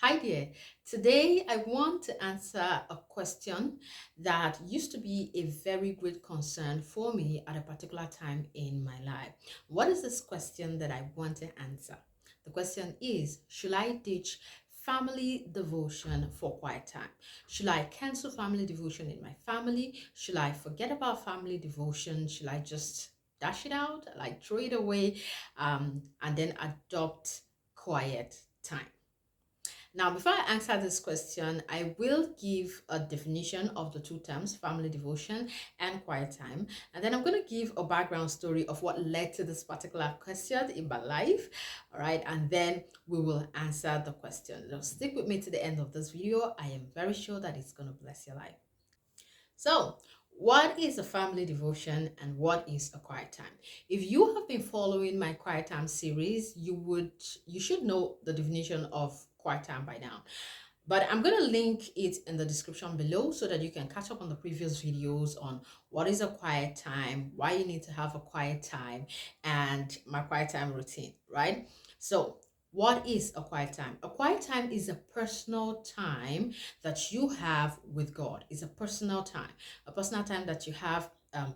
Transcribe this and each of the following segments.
Hi there. Today I want to answer a question that used to be a very great concern for me at a particular time in my life. What is this question that I want to answer? The question is, should I ditch family devotion for quiet time? Should I cancel family devotion in my family? Should I forget about family devotion? Should I just dash it out, like throw it away, and then adopt quiet time? Now, before I answer this question, I will give a definition of the two terms, family devotion and quiet time. And then I'm going to give a background story of what led to this particular question in my life. All right. And then we will answer the question. So stick with me to the end of this video. I am very sure that it's going to bless your life. So, what is a family devotion and what is a quiet time? If you have been following my quiet time series, you should know the definition of quiet time by now. But I'm going to link it in the description below so that you can catch up on the previous videos on what is a quiet time, why you need to have a quiet time, and my quiet time routine, right? So, what is a quiet time? A quiet time is a personal time that you have with God. It's a personal time that you have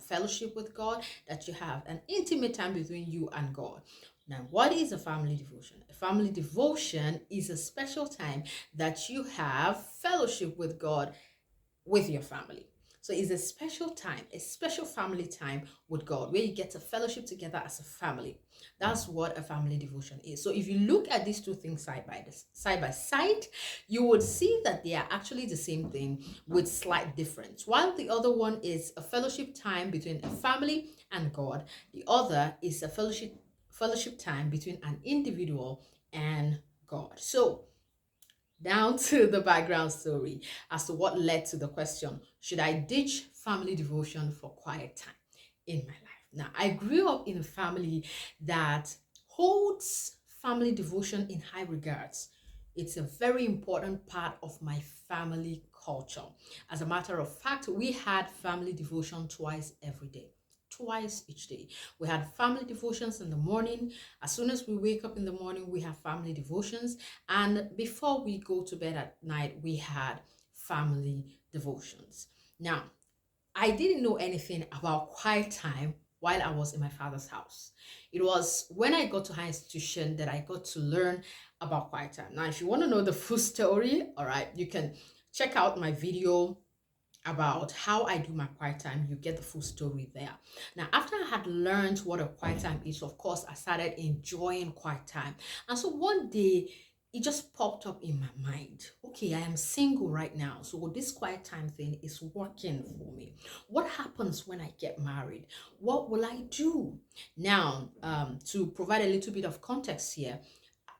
fellowship with God, that you have an intimate time between you and God. Now, what is a family devotion? A family devotion is a special time that you have fellowship with God with your family. So it's a special time, a special family time with God where you get to fellowship together as a family. That's what a family devotion is. So if you look at these two things side by side, you would see that they are actually the same thing with slight difference. While the other one is a fellowship time between a family and God, the other is a fellowship time between an individual and God. So down to the background story as to what led to the question, should I ditch family devotion for quiet time in my life? Now, I grew up in a family that holds family devotion in high regards. It's a very important part of my family culture. As a matter of fact, we had family devotion twice every day. Twice each day. We had family devotions in the morning. As soon as we wake up in the morning, we have family devotions. And before we go to bed at night, we had family devotions. Now, I didn't know anything about quiet time while I was in my father's house. It was when I got to high institution that I got to learn about quiet time. Now, if you want to know the full story, all right, you can check out my video about how I do my quiet time. You get the full story there. Now, after I had learned what a quiet time is, of course, I started enjoying quiet time. And so one day, it just popped up in my mind. Okay, I am single right now. So this quiet time thing is working for me. What happens when I get married? What will I do? Now, to provide a little bit of context here,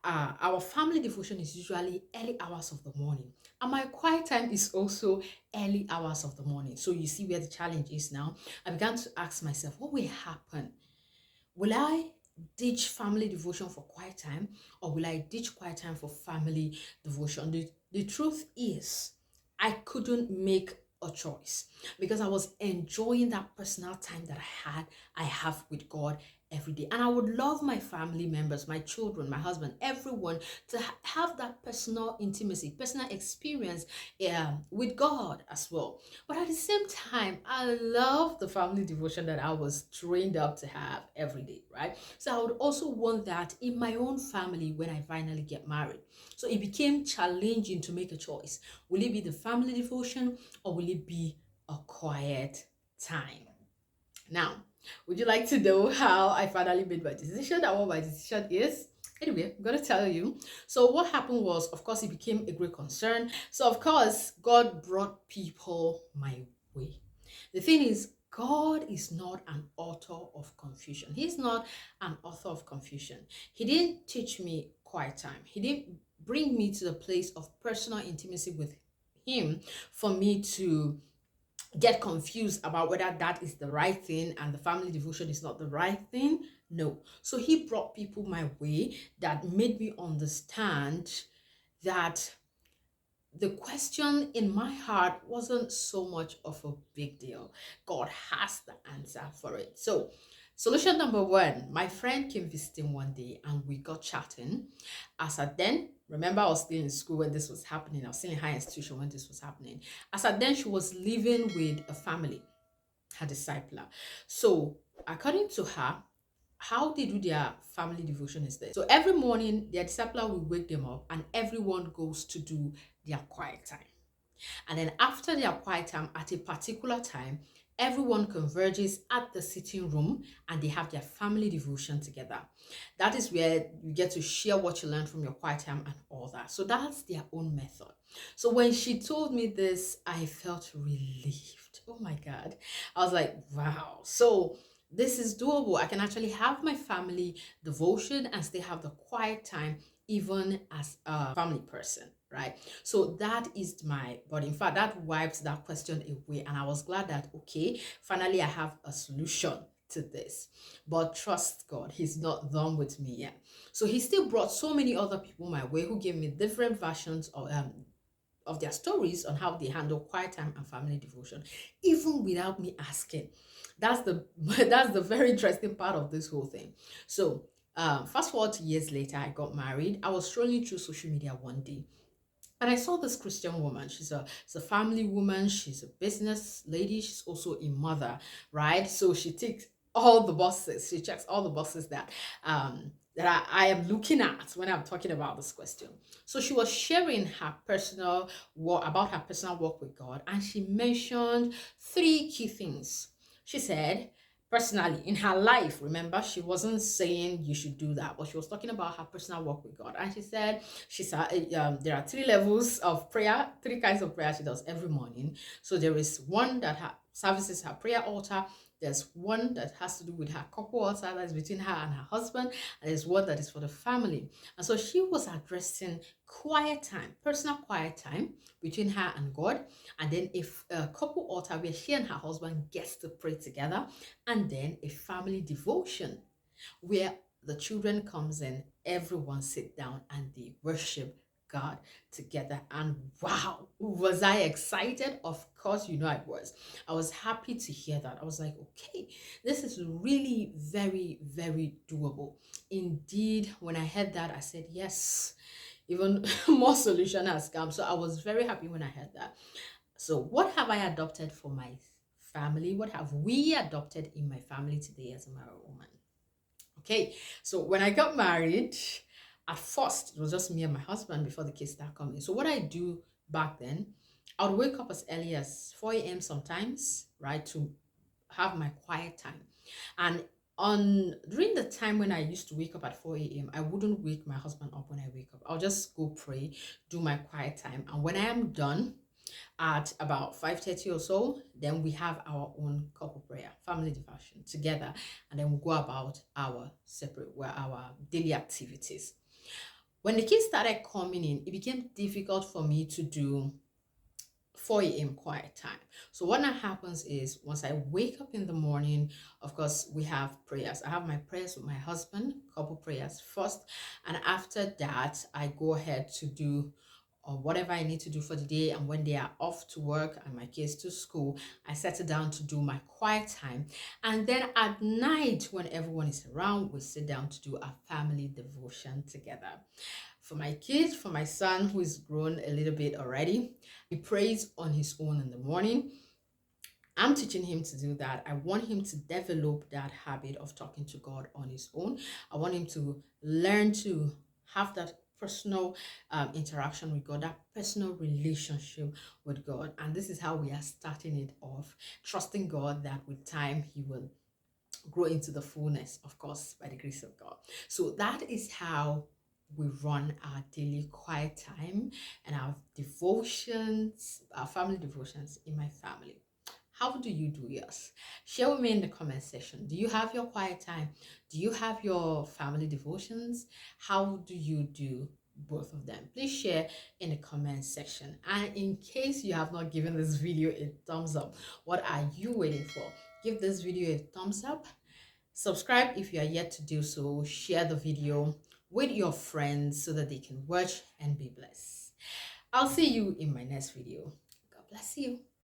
our family devotion is usually early hours of the morning, and my quiet time is also early hours of the morning. So you see where the challenge is now. I began to ask myself, what will happen? Will I ditch family devotion for quiet time, or will I ditch quiet time for family devotion? The truth is, I couldn't make a choice because I was enjoying that personal time that I have with God every day. And I would love my family members, my children, my husband, everyone to have that personal intimacy, personal experience with God as well. But at the same time, I love the family devotion that I was trained up to have every day, right? So I would also want that in my own family when I finally get married. So it became challenging to make a choice. Will it be the family devotion or will it be a quiet time? Now, would you like to know how I finally made my decision and what my decision is? Anyway, I'm going to tell you. So what happened was, of course, it became a great concern. So, of course, God brought people my way. The thing is, God is not an author of confusion. He's not an author of confusion. He didn't teach me quiet time. He didn't bring me to the place of personal intimacy with him for me to get confused about whether that is the right thing and the family devotion is not the right thing. No. So he brought people my way that made me understand that the question in my heart wasn't so much of a big deal. God has the answer for it. So, solution number one, my friend came visiting one day and we got chatting. As at then, Remember, I was still in school when this was happening. I was still in higher institution when this was happening. As at then, she was living with a family, her discipler. So, according to her, how they do their family devotion is this. So every morning, their discipler will wake them up, and everyone goes to do their quiet time. And then after their quiet time, at a particular time, everyone converges at the sitting room and they have their family devotion together. That is where you get to share what you learned from your quiet time and all that. So that's their own method. So when she told me this, I felt relieved. Oh my God. I was like, wow. So this is doable. I can actually have my family devotion and still have the quiet time even as a family person, right? So that is but in fact, that wipes that question away. And I was glad that, okay, finally I have a solution to this. But trust God, He's not done with me yet. So He still brought so many other people my way who gave me different versions of their stories on how they handle quiet time and family devotion, even without me asking. That's the that's the very interesting part of this whole thing. So fast forward to years later, I got married. I was scrolling through social media one day and I saw this Christian woman. She's a family woman. She's a business lady. She's also a mother, right? So she ticks all the boxes. She checks all the boxes that I am looking at when I'm talking about this question. So she was sharing her personal work about her personal work with God, and she mentioned three key things. She said, personally in her life, remember, she wasn't saying you should do that, but she was talking about her personal work with God. And she said there are three levels of prayer, three kinds of prayer she does every morning. So there is one that services her prayer altar. There's one that has to do with her couple altar, that's between her and her husband, and there's one that is for the family. And so she was addressing quiet time, personal quiet time between her and God, and then a couple altar where she and her husband gets to pray together, and then a family devotion where the children comes in, everyone sit down and they worship God together. And wow, was I excited? Of course, I was. I was happy to hear that. I was like, okay, this is really very, very doable. Indeed, when I heard that, I said, yes, even more solution has come. So I was very happy when I heard that. So what have I adopted for my family? What have we adopted in my family today as a married woman? Okay, so when I got married, at first it was just me and my husband before the kids started coming. So what I do back then, I would wake up as early as 4 a.m. sometimes, right, to have my quiet time. And during the time when I used to wake up at 4 a.m., I wouldn't wake my husband up when I wake up. I'll just go pray, do my quiet time. And when I am done, at about 5:30 or so, then we have our own couple prayer, family devotion together, and then we go about our daily activities. When the kids started coming in, it became difficult for me to do 4 a.m. quiet time. So what now happens is, once I wake up in the morning, of course, we have prayers. I have my prayers with my husband, couple prayers first, and after that, I go ahead to do or whatever I need to do for the day. And when they are off to work and my kids to school, I settle down to do my quiet time. And then at night, when everyone is around, we sit down to do a family devotion together. For my kids, for my son, who is grown a little bit already, he prays on his own in the morning. I'm teaching him to do that. I want him to develop that habit of talking to God on his own. I want him to learn to have that personal interaction with God, that personal relationship with God. And this is how we are starting it off, trusting God that with time he will grow into the fullness, of course, by the grace of God. So that is how we run our daily quiet time and our devotions, our family devotions in my family. How do you do yours? Share with me in the comment section. Do you have your quiet time? Do you have your family devotions? How do you do both of them? Please share in the comment section. And in case you have not given this video a thumbs up, what are you waiting for? Give this video a thumbs up. Subscribe if you are yet to do so. Share the video with your friends so that they can watch and be blessed. I'll see you in my next video. God bless you.